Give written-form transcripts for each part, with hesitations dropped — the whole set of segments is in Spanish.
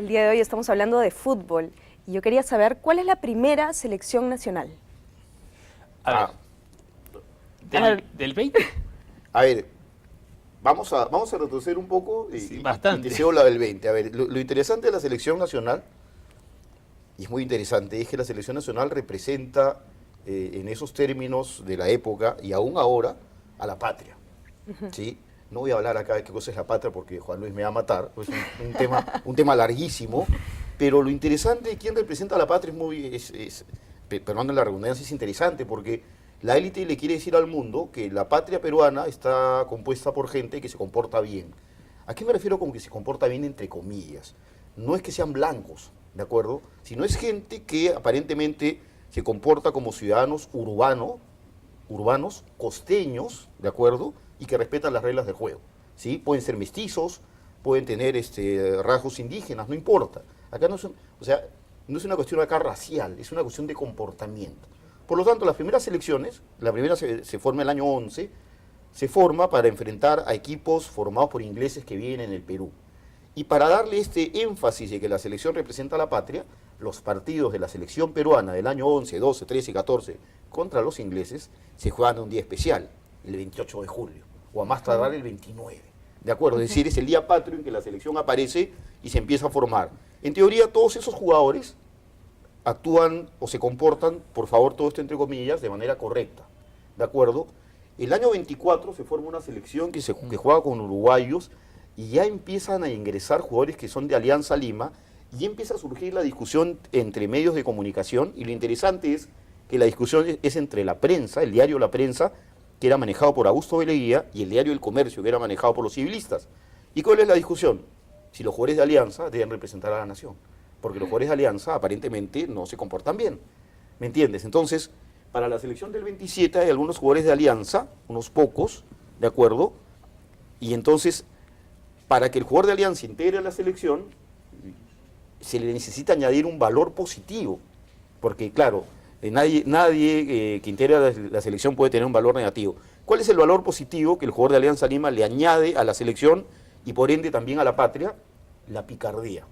El día de hoy estamos hablando de fútbol y yo quería saber cuál es la primera selección nacional. A ver, ¿del 20? A ver, vamos a retroceder un poco Sí, bastante. y deseo la del 20. A ver, lo interesante de la selección nacional, y es muy interesante, es que la selección nacional representa en esos términos de la época y aún ahora a la patria. ¿Sí? No voy a hablar acá de qué cosa es la patria porque Juan Luis me va a matar, pues un tema larguísimo, pero lo interesante de quién representa a la patria perdón la redundancia, es interesante porque la élite le quiere decir al mundo que la patria peruana está compuesta por gente que se comporta bien. ¿A qué me refiero con que se comporta bien entre comillas? No es que sean blancos, ¿de acuerdo? Sino es gente que aparentemente se comporta como ciudadanos urbanos, costeños, ¿de acuerdo? Y que respetan las reglas del juego, ¿sí? Pueden ser mestizos, pueden tener rasgos indígenas, no importa. Acá no es una cuestión acá racial, es una cuestión de comportamiento. Por lo tanto, las primeras selecciones, la primera se forma el año 11, se forma para enfrentar a equipos formados por ingleses que viven en el Perú. Y para darle este énfasis de que la selección representa a la patria, los partidos de la selección peruana del año 11, 12, 13 y 14 contra los ingleses se juegan en un día especial, el 28 de julio, o a más tardar el 29. ¿De acuerdo? Es decir, es el día patrio en que la selección aparece y se empieza a formar. En teoría, todos esos jugadores actúan o se comportan, por favor, todo esto entre comillas, de manera correcta. ¿De acuerdo? El año 24 se forma una selección que juega con uruguayos y ya empiezan a ingresar jugadores que son de Alianza Lima y empieza a surgir la discusión entre medios de comunicación y lo interesante es que la discusión es entre la prensa, el diario La Prensa, que era manejado por Augusto Beleguía, y el diario El Comercio, que era manejado por los civilistas. ¿Y cuál es la discusión? Si los jugadores de Alianza deben representar a la nación, porque los jugadores de Alianza aparentemente no se comportan bien, ¿me entiendes? Entonces, para la selección del 27 hay algunos jugadores de Alianza, unos pocos, ¿de acuerdo? Y entonces, para que el jugador de Alianza integre a la selección, se le necesita añadir un valor positivo, porque claro, nadie que integra la selección puede tener un valor negativo. ¿Cuál es el valor positivo que el jugador de Alianza Lima le añade a la selección y por ende también a la patria? La picardía.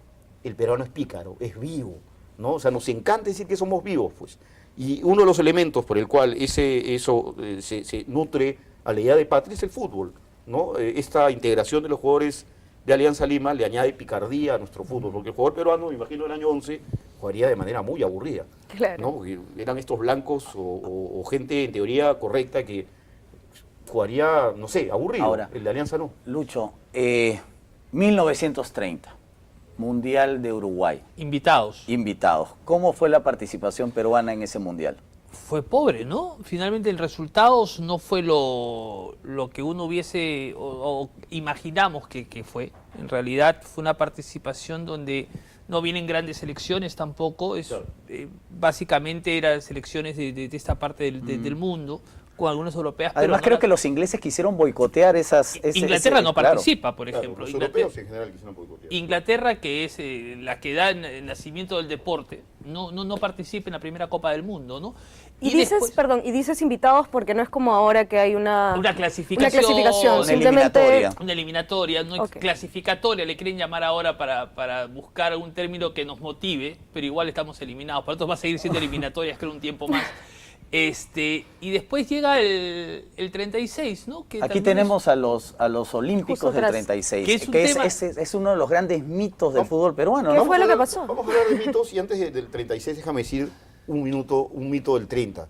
El peruano es pícaro, es vivo, ¿no? O sea, nos encanta decir que somos vivos, pues. Y uno de los elementos por el cual eso se nutre a la idea de patria es el fútbol, ¿no? Esta integración de los jugadores de Alianza Lima le añade picardía a nuestro fútbol, porque el jugador peruano, me imagino, el año 11 jugaría de manera muy aburrida, Claro. ¿no? Porque eran estos blancos o gente en teoría correcta que jugaría, no sé, aburrido. Ahora, el de Alianza no. Lucho, 1930, Mundial de Uruguay. Invitados. Invitados. ¿Cómo fue la participación peruana en ese mundial? Fue pobre, ¿no? Finalmente el resultado no fue lo que uno hubiese o imaginamos que fue. En realidad fue una participación donde no vienen grandes selecciones tampoco. Claro. Básicamente eran selecciones de esta parte del mundo, con algunas europeas. Además, pero creo no que los ingleses quisieron boicotear Inglaterra no claro. participa, por Claro, ejemplo. los europeos en general quisieron boicotear. Inglaterra, que es la que da el nacimiento del deporte, no participa en la primera Copa del Mundo, ¿no? Y dices invitados porque no es como ahora que hay una clasificación, simplemente una eliminatoria, no Okay. clasificatoria, le quieren llamar ahora para buscar algún término que nos motive, pero igual estamos eliminados. Por eso va a seguir siendo eliminatorias, creo, un tiempo más. Y después llega el 36, ¿no? Que Aquí tenemos a los olímpicos Justo del atrás. 36, Que es uno de los grandes mitos del fútbol peruano, ¿Qué ¿no? fue lo que pasó? Vamos a hablar de mitos y antes del 36 déjame decir un mito del 30.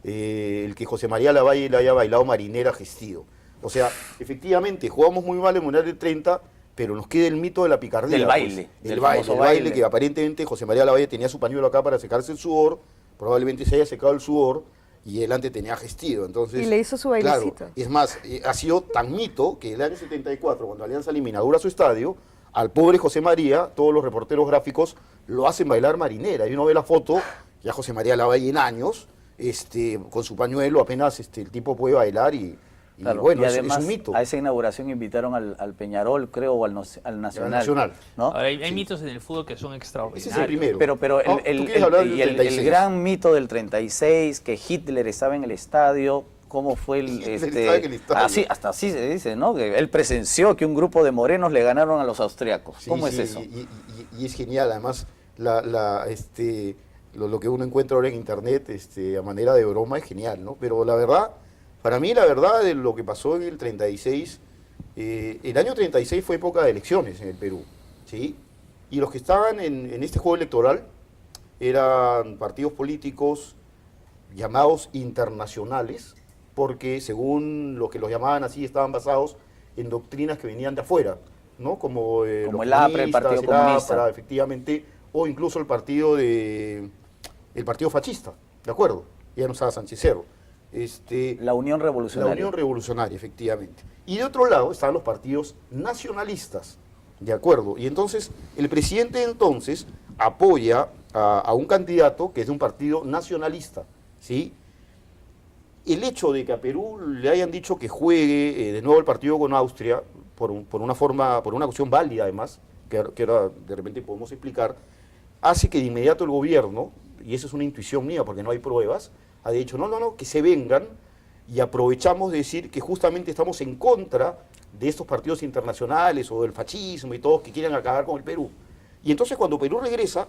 El que José María Lavalle le haya bailado Marinera Gestido. O sea, efectivamente, jugamos muy mal en el Mundial del 30, pero nos queda el mito de la picardía. Del baile, Pues, del el famoso baile baile. que aparentemente José María Lavalle tenía su pañuelo acá para secarse el sudor, probablemente se haya secado el sudor y delante tenía Gestido. Entonces, Y le hizo su bailecito. Claro, es más, ha sido tan mito que el año 74, cuando Alianza Lima inaugura su estadio, al pobre José María, todos los reporteros gráficos lo hacen bailar Marinera. Y uno ve la foto, ya José María Lavalle en años, con su pañuelo, apenas el tipo puede bailar y Claro, bueno, y es además, un mito. a esa inauguración invitaron al Peñarol, creo, o al Nacional. Nacional. ¿no? Ahora, hay mitos en el fútbol que son extraordinarios. Ese es el primero. Pero ¿tú quieres hablar del 36? el gran mito del 36, que Hitler estaba en el estadio, ¿cómo fue el...? Hitler estaba en el estadio. Hasta así se dice, ¿no? Que él presenció que un grupo de morenos le ganaron a los austriacos. Sí, ¿Cómo sí, es eso? Y y es genial. Además, lo que uno encuentra ahora en internet a manera de broma es genial, ¿no? Pero la verdad, para mí la verdad de lo que pasó en el 36, el año 36 fue época de elecciones en el Perú, ¿sí? Y los que estaban en este juego electoral eran partidos políticos llamados internacionales, porque según lo que los llamaban así, estaban basados en doctrinas que venían de afuera, ¿no? Como Como los el APRA, el Partido comunistas, Comunista. APRA, efectivamente, o incluso el partido fascista, ¿de acuerdo? Ya no estaba Sánchez Cerro. La Unión Revolucionaria. La Unión Revolucionaria, efectivamente. Y de otro lado estaban los partidos nacionalistas, ¿de acuerdo? Y entonces el presidente entonces apoya a un candidato que es de un partido nacionalista, ¿sí? El hecho de que a Perú le hayan dicho que juegue de nuevo el partido con Austria, por una cuestión válida además, que ahora de repente podemos explicar, hace que de inmediato el gobierno, y esa es una intuición mía porque no hay pruebas, ha dicho, no, que se vengan, y aprovechamos de decir que justamente estamos en contra de estos partidos internacionales o del fascismo y todos que quieren acabar con el Perú. Y entonces cuando Perú regresa,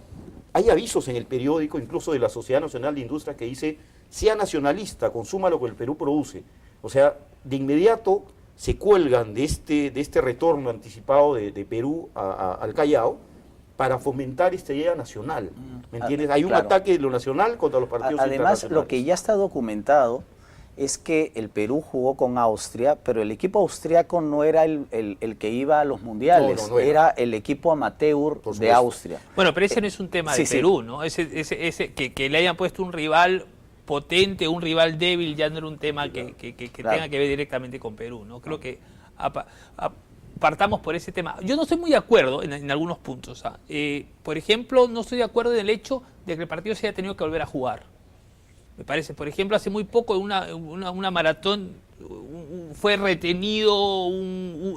hay avisos en el periódico, incluso de la Sociedad Nacional de Industrias, que dice, sea nacionalista, consuma lo que el Perú produce. O sea, de inmediato se cuelgan de este retorno anticipado de Perú al Callao para fomentar esta idea nacional. ¿Me entiendes? Hay un claro. ataque de lo nacional contra los partidos Además, internacionales. lo que ya está documentado es que el Perú jugó con Austria, pero el equipo austriaco no era el que iba a los mundiales, No era. era el equipo amateur Por de supuesto. Austria. Bueno, pero ese no es un tema sí, de sí. Perú, ¿no? Que le hayan puesto un rival potente, un rival débil, ya no era un tema que Claro. tenga que ver directamente con Perú, ¿no? Creo que partamos por ese tema. Yo no estoy muy de acuerdo en algunos puntos. Por ejemplo, no estoy de acuerdo en el hecho de que el partido se haya tenido que volver a jugar. Me parece, por ejemplo, hace muy poco en una maratón fue retenido,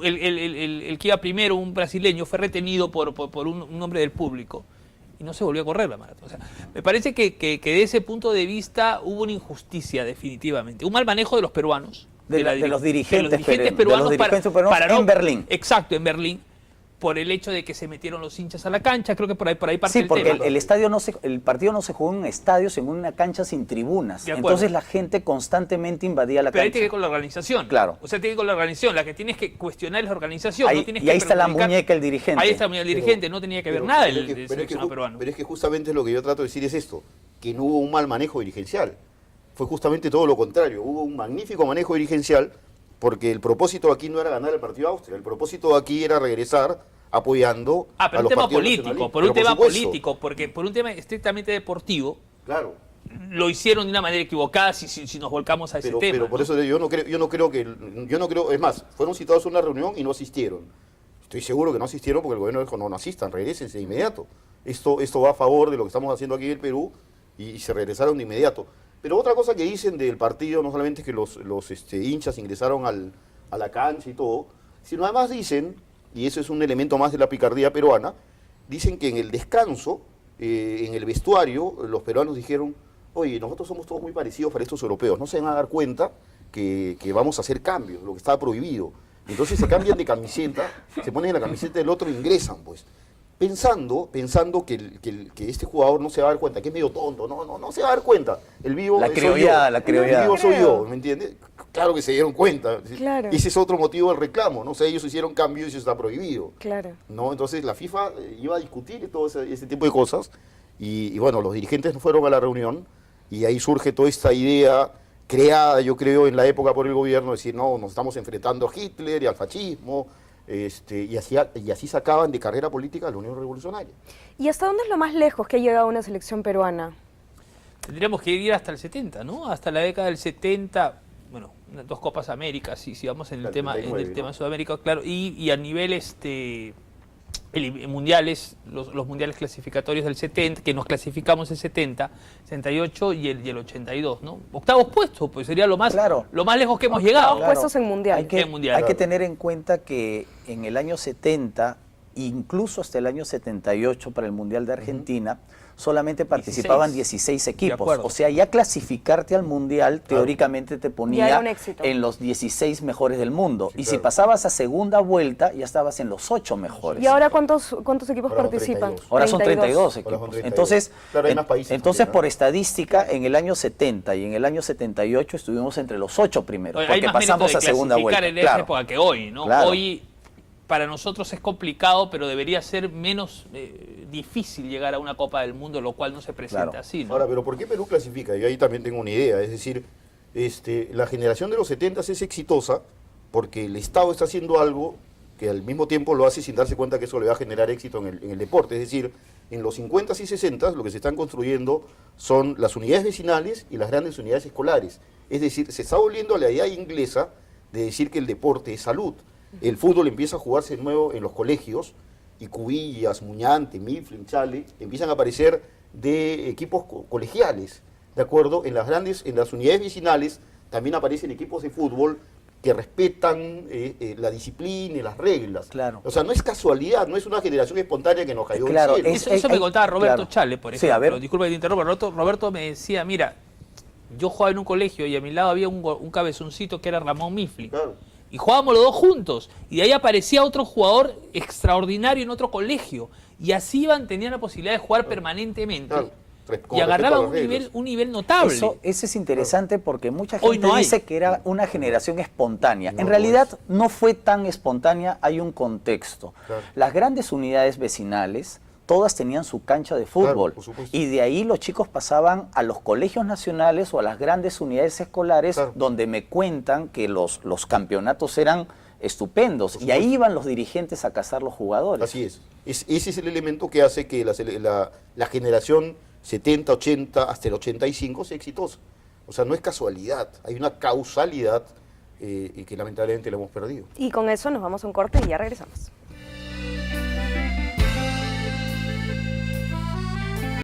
el que iba primero, un brasileño, fue retenido por un hombre del público y no se volvió a correr la maratón. O sea, me parece que de ese punto de vista hubo una injusticia definitivamente, un mal manejo de los peruanos. De los dirigentes peruanos en Berlín. Exacto, en Berlín. Por el hecho de que se metieron los hinchas a la cancha, creo que por ahí parte Sí, el porque tema. el partido no se jugó en un estadio, sino en una cancha sin tribunas. De acuerdo. Entonces la gente constantemente invadía la Pero ahí cancha. tiene que ver con la organización. Claro. O sea, tiene que ver con la organización. La que tienes que cuestionar es la organización. Ahí- no tienes y que ahí está la perjudicar- muñeca, el dirigente. Ahí está la muñeca, el dirigente. No tenía que ver nada el seleccionado peruano. Pero es que justamente lo que yo trato de decir es esto, que no hubo un mal manejo dirigencial. Fue justamente todo lo contrario. Hubo un magnífico manejo dirigencial porque el propósito aquí no era ganar el partido a Austria. El propósito aquí era regresar apoyando Pero a un los tema partidos político, nacionalistas. por un Pero tema supuesto, político, porque por un tema estrictamente deportivo, Claro. lo hicieron de una manera equivocada si nos volcamos a ese tema. Pero por ¿no? eso yo no creo, es más, fueron citados a una reunión y no asistieron. Estoy seguro que no asistieron porque el gobierno dijo, no asistan, regresense de inmediato. Esto va a favor de lo que estamos haciendo aquí en el Perú y se regresaron de inmediato. Pero otra cosa que dicen del partido, no solamente es que los hinchas ingresaron a la cancha y todo, sino además dicen, y eso es un elemento más de la picardía peruana, dicen que en el descanso, en el vestuario, los peruanos dijeron, oye, nosotros somos todos muy parecidos para estos europeos, no se van a dar cuenta que vamos a hacer cambios, lo que estaba prohibido. Entonces se cambian de camiseta, se ponen la camiseta del otro e ingresan, pues. Pensando que este jugador no se va a dar cuenta, que es medio tonto, no se va a dar cuenta. El vivo La soy criollada, yo. la criollada. El vivo soy yo, ¿me entiendes? Claro que se dieron cuenta. Claro. Ese es otro motivo del reclamo, ¿no? O sea, ellos hicieron cambios y eso está prohibido. Claro. ¿No? Entonces la FIFA iba a discutir todo ese tipo de cosas y bueno, los dirigentes no fueron a la reunión y ahí surge toda esta idea creada, yo creo, en la época por el gobierno, de decir, no, nos estamos enfrentando a Hitler y al fascismo, y así sacaban de carrera política a la Unión Revolucionaria. ¿Y hasta dónde es lo más lejos que ha llegado una selección peruana? Tendríamos que ir hasta el 70, ¿no? Hasta la década del 70, bueno, dos Copas América, si vamos en el Del tema 39, de ¿no? Sudamérica, claro, y a nivel mundiales, los mundiales clasificatorios del 70, que nos clasificamos el 70, 68 y el 82, ¿no? Octavos puestos, pues sería lo más lejos que hemos llegado. Octavos puestos en mundial. Hay que tener en cuenta que en el año 70, incluso hasta el año 78 para el Mundial de Argentina, solamente participaban 16 equipos. O sea, ya clasificarte al Mundial teóricamente te Ya ponía era un éxito. en los 16 mejores del mundo. Sí, y claro. si pasabas a segunda vuelta, ya estabas en los 8 mejores. ¿Y ahora cuántos equipos Ahora son participan? 32. Ahora son 32 Ahora son equipos. 32. Entonces, Claro, hay más países entonces también, ¿no? por estadística, en el año 70 y en el año 78 estuvimos entre los 8 primeros, Hay porque más mérito pasamos de a segunda clasificar vuelta. en esa época que hoy, ¿no? Claro. Hoy para nosotros es complicado, pero debería ser menos difícil llegar a una Copa del Mundo, lo cual no se presenta Claro. así, ¿no? Ahora, pero ¿por qué Perú clasifica? Yo ahí también tengo una idea. Es decir, la generación de los 70 es exitosa porque el Estado está haciendo algo que al mismo tiempo lo hace sin darse cuenta que eso le va a generar éxito en el deporte. Es decir, en los 50 y 60 lo que se están construyendo son las unidades vecinales y las grandes unidades escolares. Es decir, se está volviendo a la idea inglesa de decir que el deporte es salud. El fútbol empieza a jugarse de nuevo en los colegios y Cubillas, Muñante, Mifflin, Chale empiezan a aparecer de equipos colegiales, ¿de acuerdo? En las unidades vecinales también aparecen equipos de fútbol que respetan la disciplina y las reglas. Claro. O sea, no es casualidad, no es una generación espontánea que nos cayó Claro, del cielo. Eso me contaba Roberto claro. Chale, por Sí, ejemplo. a ver. Disculpa que te interrumpa. Roberto me decía, mira, yo jugaba en un colegio y a mi lado había un cabezoncito que era Ramón Mifflin. Claro. Y jugábamos los dos juntos. Y de ahí aparecía otro jugador extraordinario en otro colegio. Y así tenían la posibilidad de jugar permanentemente. Claro. Y Con respecto a agarraban las reglas. un nivel notable. Eso es interesante porque mucha Hoy gente no hay. dice que era una generación espontánea. No, En no realidad es. no fue tan espontánea, hay un contexto. Claro. Las grandes unidades vecinales, todas tenían su cancha de fútbol. Claro, por supuesto. Y de ahí los chicos pasaban a los colegios nacionales o a las grandes unidades escolares, Claro. donde me cuentan que los campeonatos eran estupendos. Y ahí iban los dirigentes a cazar los jugadores. Así es. Ese es el elemento que hace que la generación 70, 80 hasta el 85 sea exitosa. O sea, no es casualidad, hay una causalidad y que lamentablemente la hemos perdido. Y con eso nos vamos a un corte y ya regresamos.